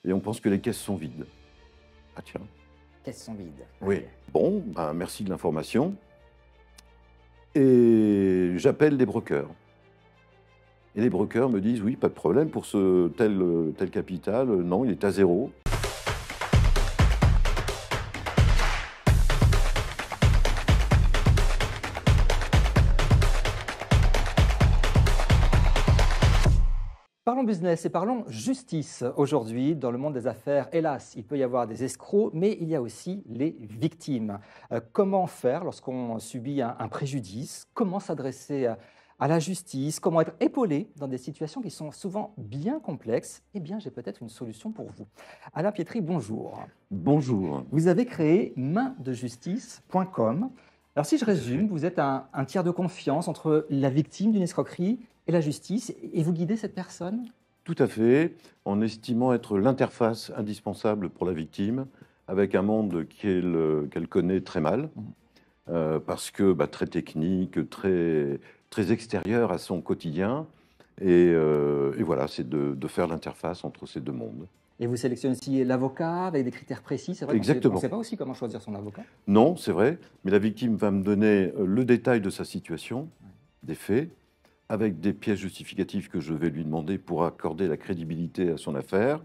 et on pense que les caisses sont vides. Ah tiens, Caisses sont vides. oui. Ok. Bon, ben, merci de l'information. Et j'appelle les brokers. Et les brokers me disent, oui, pas de problème, pour ce tel capital, non, il est à zéro. Parlons business et parlons justice. Aujourd'hui, dans le monde des affaires, hélas, il peut y avoir des escrocs, mais il y a aussi les victimes. Comment faire lorsqu'on subit un préjudice? Comment s'adresser à la justice? Comment être épaulé dans des situations qui sont souvent bien complexes? Eh bien, j'ai peut-être une solution pour vous. Alain Pietri, bonjour. Bonjour. Vous avez créé maindejustice.com. Alors, si je Tout à résume, fait. vous êtes un tiers de confiance entre la victime d'une escroquerie et la justice, et vous guidez cette personne? Tout à fait, en estimant être l'interface indispensable pour la victime avec un monde qu'elle connaît très mal, Mhm. parce que bah, très technique, très extérieur à son quotidien. Et voilà, c'est de faire l'interface entre ces deux mondes. Et vous sélectionnez aussi l'avocat avec des critères précis. C'est vrai qu'on ne Exactement. sait pas aussi comment choisir son avocat. Non, c'est vrai, mais la victime va me donner le détail de sa situation, des faits, avec des pièces justificatives que je vais lui demander pour accorder la crédibilité à son affaire.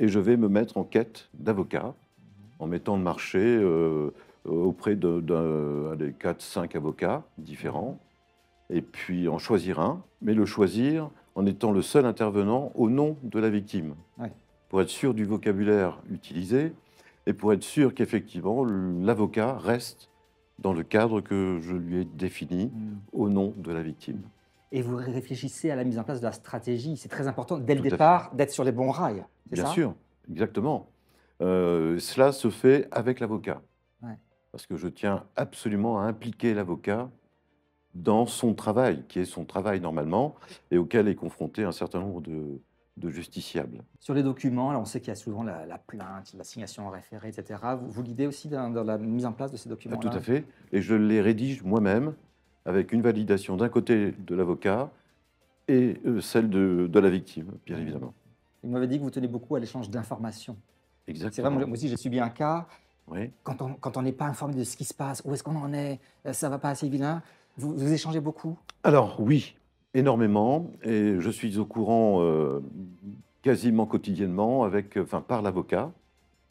Et je vais me mettre en quête d'avocats, en mettant le marché auprès de 4-5 avocats différents, et puis en choisir un, mais le choisir en étant le seul intervenant au nom de la victime, Ouais. pour être sûr du vocabulaire utilisé, et pour être sûr qu'effectivement l'avocat reste dans le cadre que je lui ai défini Mm. au nom de la victime. Et vous réfléchissez à la mise en place de la stratégie. C'est très important dès le Tout à fait. départ d'être sur les bons rails. C'est Bien ça? sûr, exactement. Cela se fait avec l'avocat, Ouais. parce que je tiens absolument à impliquer l'avocat dans son travail, qui est son travail normalement, et auquel est confronté un certain nombre de justiciables. Sur les documents, alors on sait qu'il y a souvent la plainte, la signation en référé, etc. Vous guidez aussi dans la mise en place de ces Ah, tout documents-là? à fait, et je les rédige moi-même, avec une validation d'un côté de l'avocat et celle de la victime, bien Ouais. évidemment. Vous m'avez dit que vous tenez beaucoup à l'échange d'informations. C'est vrai, moi Exactement, aussi j'ai subi un cas. oui. Quand on n'est pas informé de ce qui se passe, où est-ce qu'on en est, ça va pas assez vite, hein, vous échangez beaucoup? Alors oui, énormément, et je suis au courant quasiment quotidiennement par l'avocat,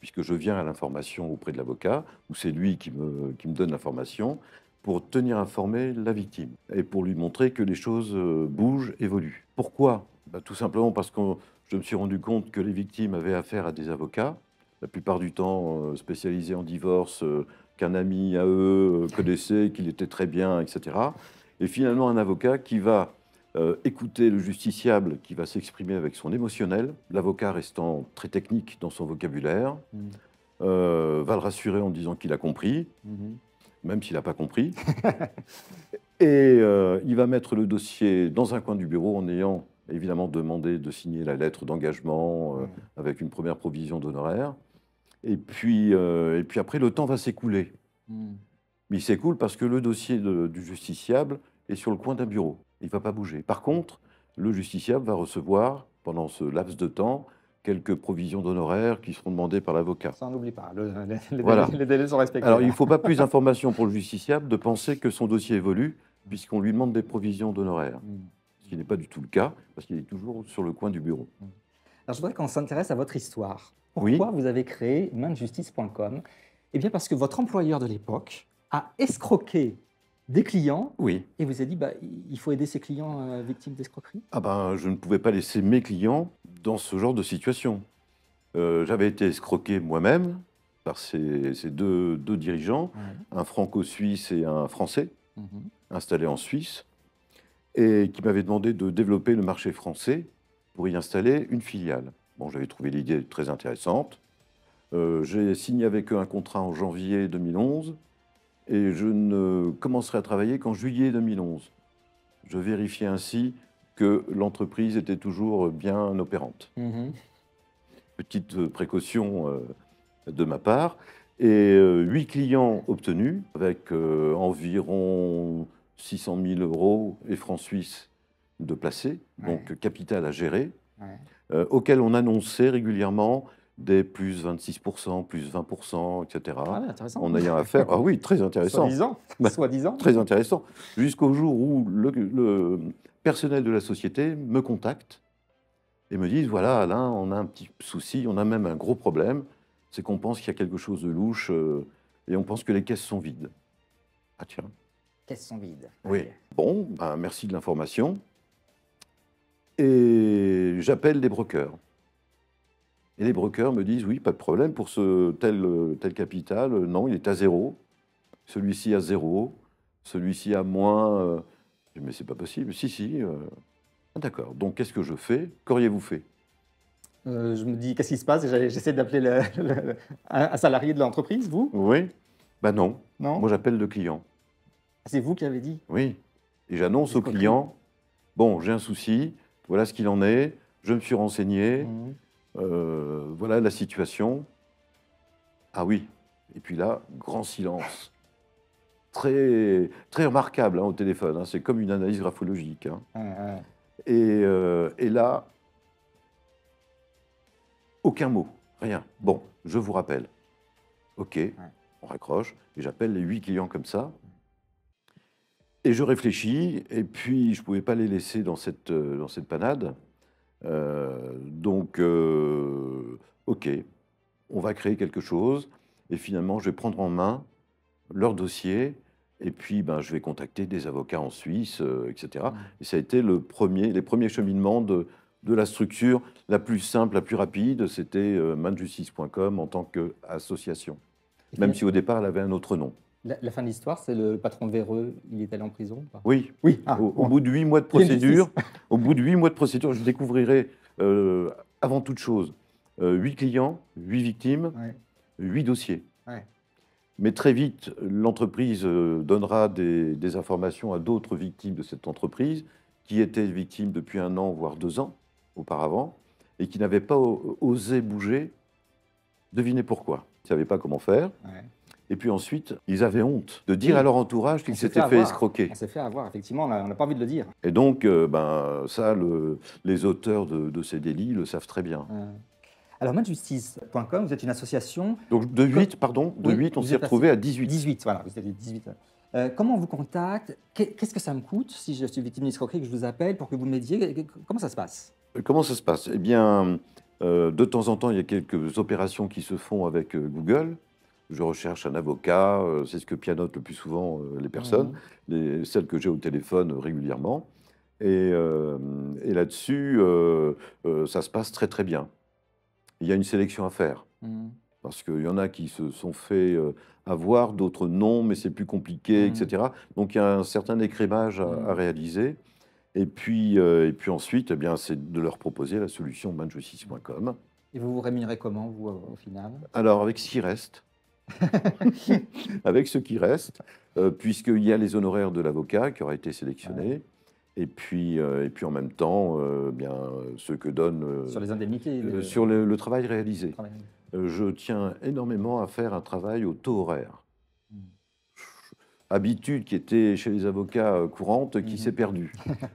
puisque je viens à l'information auprès de l'avocat, ou c'est lui qui me donne l'information, pour tenir informé la victime et pour lui montrer que les choses bougent, évoluent. Pourquoi? Bah, tout simplement parce que je me suis rendu compte que les victimes avaient affaire à des avocats, la plupart du temps spécialisés en divorce, qu'un ami à eux connaissait, qu'il était très bien, etc. Et finalement, un avocat qui va écouter le justiciable, qui va s'exprimer avec son émotionnel, l'avocat restant très technique dans son vocabulaire, Mmh. va le rassurer en disant qu'il a compris, Mmh. même s'il n'a pas compris, et il va mettre le dossier dans un coin du bureau en ayant évidemment demandé de signer la lettre d'engagement Mmh. avec une première provision d'honoraires. Et puis après, le temps va s'écouler. Mmh. Mais il s'écoule parce que le dossier du justiciable est sur le coin d'un bureau. Il ne va pas bouger. Par contre, le justiciable va recevoir, pendant ce laps de temps, quelques provisions d'honoraires qui seront demandées par l'avocat. Ça, on n'oublie pas, Voilà. les délais sont respectés, Alors, il ne là. faut pas plus d'informations pour le justiciable de penser que son dossier évolue, puisqu'on lui demande des provisions d'honoraires. Mmh. Ce qui n'est pas du tout le cas, parce qu'il est toujours sur le coin du bureau. Alors, je voudrais qu'on s'intéresse à votre histoire. Oui, Pourquoi vous avez créé maindejustice.com? Eh bien, parce que votre employeur de l'époque a escroqué des clients oui. et vous a dit, bah, il faut aider ces clients victimes d'escroquerie. Ah ben, je ne pouvais pas laisser mes clients dans ce genre de situation. J'avais été escroqué moi-même par ces deux dirigeants, Ouais. un franco-suisse et un français, Mhm. installés en Suisse, et qui m'avaient demandé de développer le marché français pour y installer une filiale. Bon, j'avais trouvé l'idée très intéressante. J'ai signé avec eux un contrat en janvier 2011, et je ne commencerai à travailler qu'en juillet 2011. Je vérifiais ainsi que l'entreprise était toujours bien opérante. Mhm. Petite précaution de ma part. Et 8 clients obtenus, avec environ 600 000 € et francs suisses de placés, Ouais. donc capital à gérer. Ouais. auxquels on annonçait régulièrement des plus 26%, plus 20%, etc. Ah ouais, intéressant. En ayant affaire. Ah oui, très intéressant. Soi-disant. Bah, Soi-disant. Très intéressant. Jusqu'au jour où le personnel de la société me contacte et me dit, voilà, Alain, on a un petit souci, on a même un gros problème, c'est qu'on pense qu'il y a quelque chose de louche et on pense que les caisses sont vides. Ah tiens, Caisses sont vides. oui. Ok. Bon, ben, merci de l'information. Et j'appelle les brokers. Et les brokers me disent, oui, pas de problème, pour ce tel capital, non, il est à zéro. Celui-ci à zéro, celui-ci à moins. Je dis, mais c'est pas possible. Si, si. Ah, d'accord. Donc, qu'est-ce que je fais? Qu'auriez-vous fait? Je me dis, qu'est-ce qui se passe? J'essaie d'appeler un salarié de l'entreprise, vous? Oui? Ben non. Non? Moi, j'appelle le client. Ah, c'est vous qui avez dit. Oui. Et j'annonce au Escroquerie. client, bon, j'ai un souci, voilà ce qu'il en est, je me suis renseigné, Mhm. voilà la situation. Ah oui. Et puis là, grand silence. Très, très remarquable hein, au téléphone. Hein. C'est comme une analyse graphologique. Hein. Ouais, ouais. Et là, aucun mot, rien. Bon, je vous rappelle. OK, on raccroche, et j'appelle les 8 clients comme ça. Et je réfléchis, et puis je ne pouvais pas les laisser dans cette panade. Donc, OK, on va créer quelque chose, et finalement, je vais prendre en main leur dossier, et puis ben, je vais contacter des avocats en Suisse, etc. Et ça a été les premiers cheminements de la structure la plus simple, la plus rapide, c'était manjustice.com en tant qu'association. Et Même puis, si au départ, elle avait un autre nom. la fin de l'histoire, c'est le patron véreux, il est allé en prison ou pas? Oui, Oui. Ah, au bon. bout de 8 mois de Il y a une procédure, justice. au bout de 8 mois de procédure, je découvrirai avant toute chose 8 clients, 8 victimes, Ouais, 8 dossiers. ouais. Mais très vite, l'entreprise donnera des informations à d'autres victimes de cette entreprise qui étaient victimes depuis 1 an, voire 2 ans auparavant, et qui n'avaient pas osé bouger. Devinez pourquoi. Ils ne savaient pas comment faire. Ouais. Et puis ensuite, ils avaient honte de dire Oui. à leur entourage On qu'ils s'est s'étaient fait avoir. escroquer. On s'est fait avoir, effectivement, on n'a pas envie de le dire. Et donc, ben, ça, les auteurs de ces délits le savent très bien. Alors, manjustice.com, vous êtes une association. Donc, de 8, pardon, de Oui, 8, on vous s'est êtes retrouvé passé- à 18. 18, voilà, vous êtes 18. Comment on vous contacte? Qu'est-ce que ça me coûte si je suis victime d'escroquerie, que je vous appelle pour que vous m'aidiez? Comment ça se passe? Comment ça se passe? Eh bien, de temps en temps, il y a quelques opérations qui se font avec Google. Je recherche un avocat, c'est ce que pianotent le plus souvent les personnes, celles que j'ai au téléphone régulièrement. Et là-dessus, ça se passe très très bien. Il y a une sélection à faire, Mhm. parce qu'il y en a qui se sont fait avoir, d'autres non, mais c'est plus compliqué, Mhm. etc. Donc il y a un certain écrémage à réaliser. Et puis ensuite, eh bien, c'est de leur proposer la solution manjustice.com. Et vous vous rémunérez comment, vous, au final? Alors, avec ce qui reste, avec ce qui reste, puisqu'il y a les honoraires de l'avocat qui aura été sélectionné, et puis en même temps, bien, ce que donne Sur les indemnités sur le travail réalisé. travail. Je tiens énormément à faire un travail au taux horaire. Mhm. Habitude qui était chez les avocats courante, qui s'est perdue.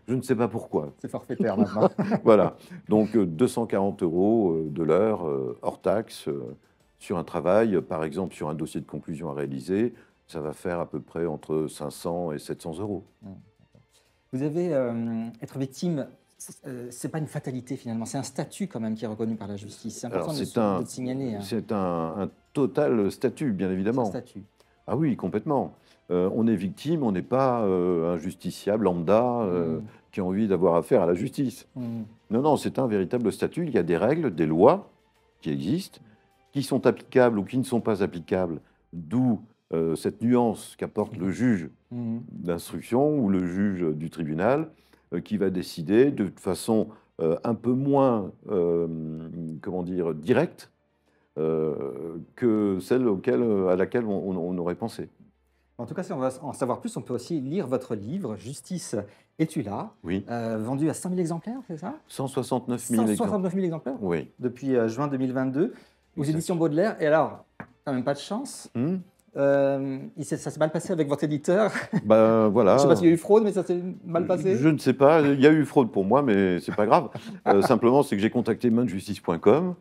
Je ne sais pas pourquoi. C'est forfaitaire maintenant. Voilà. Donc 240 € de l'heure, hors taxe, sur un travail, par exemple sur un dossier de conclusion à réaliser, ça va faire à peu près entre 500 et 700 €. Vous avez être victime, c'est pas une fatalité finalement, c'est un statut quand même qui est reconnu par la justice. C'est important Alors, de le signaler. Hein. c'est un total statut, bien C'est un évidemment. statut. Ah oui, complètement. On est victime, on n'est pas un justiciable lambda qui a envie d'avoir affaire à la justice. Non, non, c'est un véritable statut. Il y a des règles, des lois qui existent, qui sont applicables ou qui ne sont pas applicables, d'où cette nuance qu'apporte le juge d'instruction ou le juge du tribunal qui va décider de façon un peu moins, comment dire, directe que celle à laquelle on aurait pensé. En tout cas, si on veut en savoir plus, on peut aussi lire votre livre, Justice, es-tu là? Oui. Vendu à 100 000 exemplaires, c'est ça? 169 000 exemplaires. 169 000 exemplaires Oui. depuis juin 2022, aux Exact. éditions Baudelaire. Et alors, quand même pas de chance, Ça s'est mal passé avec votre éditeur. Ben Je ne voilà. sais pas s'il y a eu fraude, mais ça s'est mal passé. Je ne sais pas, il y a eu fraude pour moi, mais c'est pas grave. Simplement, c'est que j'ai contacté maindejustice.com.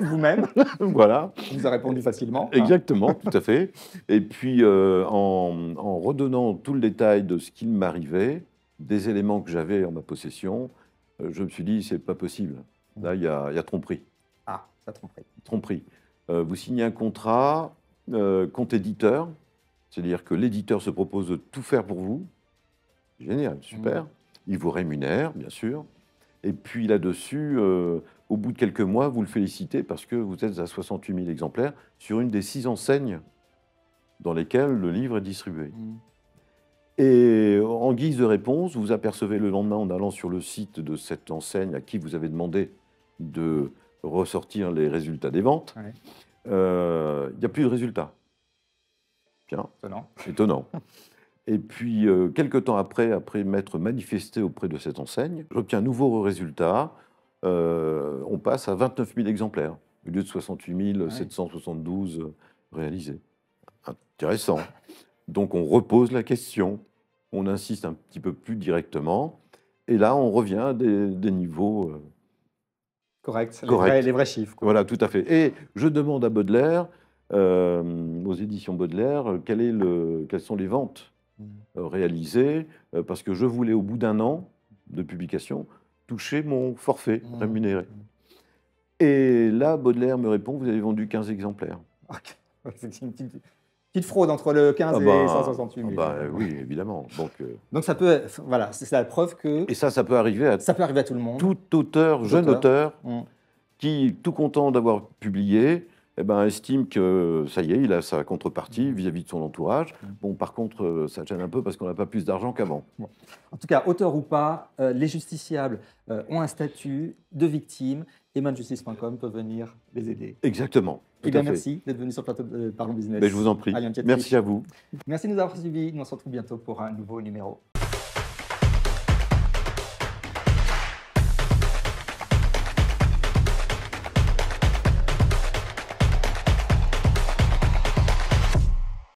Vous-même, Voilà, vous a répondu facilement. Hein. exactement, tout à fait. Et puis, en redonnant tout le détail de ce qui m'arrivait, des éléments que j'avais en ma possession, je me suis dit, c'est pas possible. Là, il y a tromperie. Ah, ça tromperie. Tromperie. Vous signez un contrat, compte éditeur, c'est-à-dire que l'éditeur se propose de tout faire pour vous. Génial, super. Il vous rémunère, bien sûr. Et puis là-dessus, au bout de quelques mois, vous le félicitez parce que vous êtes à 68 000 exemplaires sur une des 6 enseignes dans lesquelles le livre est distribué. Et en guise de réponse, vous apercevez le lendemain en allant sur le site de cette enseigne à qui vous avez demandé de ressortir les résultats des ventes. Ouais. Il n'y a plus de résultats. Tiens, Étonnant. étonnant. Et puis, quelques temps après m'être manifesté auprès de cette enseigne, j'obtiens un nouveau résultat. On passe à 29 000 exemplaires, au lieu de 68 772 réalisés. Intéressant. Donc, on repose la question, on insiste un petit peu plus directement, et là, on revient à des niveaux Correct, corrects. les vrais chiffres. Quoi. Voilà, tout à fait. Et je demande à Baudelaire, aux éditions Baudelaire, quelles sont les ventes réalisées, parce que je voulais, au bout d'un an de publication, toucher mon forfait rémunéré. Et là, Baudelaire me répond, vous avez vendu 15 exemplaires. C'est une petite fraude entre le 15 et 168 000. Oui, évidemment. Donc ça peut, voilà, c'est la preuve que Et ça peut arriver à ça peut arriver à tout le monde. tout auteur, jeune auteur, qui, tout content d'avoir publié, eh ben, estime que ça y est, il a sa contrepartie vis-à-vis de son entourage. Bon, par contre, ça gêne un peu parce qu'on n'a pas plus d'argent qu'avant. Bon. En tout cas, auteur ou pas, les justiciables ont un statut de victime et maindejustice.com peut venir les aider. Exactement. Eh bien, merci d'être venu sur le plateau de Parlons Business. Mais je vous en prie. Alain Pietri. Merci à vous. Merci de nous avoir suivis. Nous on se retrouve bientôt pour un nouveau numéro.